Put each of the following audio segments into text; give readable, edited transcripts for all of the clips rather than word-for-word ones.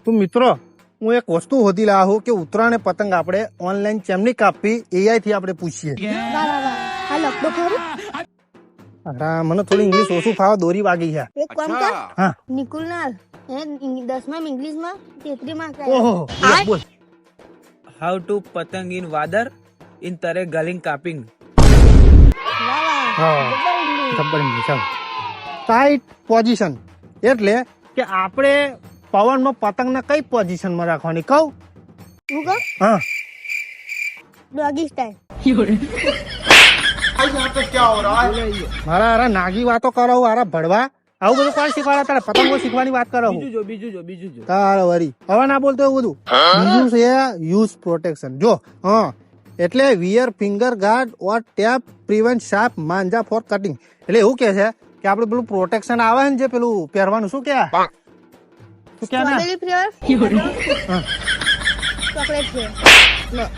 તો મિત્રો હું એક વસ્તુ શોધી લાવ્યો છું કે ઉત્તરાયણ પતંગ આપણે ઓનલાઈન ચેમની કાપવી એઆઈ થી આપણે પૂછીએ. વાહ વાહ વાહ હા લખતો ખરું અરે મને થોડી ઇંગ્લિશ ઓછું ફાવે, દોરી વાગી છે. એક કામ કર હા નિકુલ ના 10માં ઇંગ્લિશ માં 33 માં ઓહો બોલ. હાઉ ટુ પતંગ ઇન વાદર ઇન તરે ગલિંગ કાપિંગ. વાહ વાહ હા જબર ઇંગ્લિશ. ખબર નહીં ચાલ. ટાઈટ પોઝિશન એટલે કે આપણે પવનમાં પતંગને કઈ પોઝિશનમાં રાખવાની કહું? હું કહું હા ડોગી સ્ટાઈલ. મારા અરે નાગી વાતો કરો અરે ભડવા, આવું બધું કોણ શીખવાડે તારે? પતંગો શીખવાની વાત કરો બીજું જો. તારે વરી હવે ના બોલતો એવું બધું. બીજું છે યુઝ પ્રોટેક્શન. જો હા એટલે wear finger guard or tape prevent sharp manja for cutting. એટલે એવું કે છે કે આપણે પેલું પ્રોટેક્શન આવે ને જે પેલું પહેરવાનું શું કે શું કે ના સ્ટ્રોબેરી ફ્લેવર ચોકલેટ ફ્લેવર.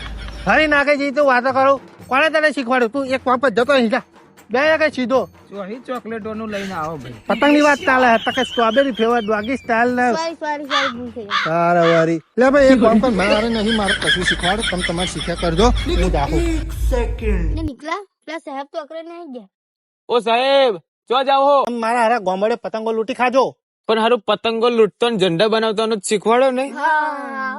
ફરી નાખે જઈ તો વાતો કરું. કોને તને શીખવાડ્યું? તું એક વાપસ જતો અહીં જા બે કઈ સીધો ચોહી ચોકલેટો નું લઈને આવો ભાઈ. પતંગ ની વાત ચાલે તો કે સ્ટ્રોબેરી ફ્લેવર ડોગી સ્ટાઇલ ને સોરી ભૂલ થઈ ગઈ. તારે વારી લે ભાઈ એક કામ કર, મારે નહીં મારે કશું શીખવાડો, તમે તમારે શીખ્યા કરજો. હું દાખું ને નીકળા પેલા સાહેબ તો અકરે નહીં ગયા. ઓ સાહેબ ચો જાવ હો. તમે મારા હારે ગોમડે પતંગો લૂંટી ખાજો. પણ હારું પતંગો લૂંટતો ને ઝંડા બનાવતો શીખવાડો ને. હા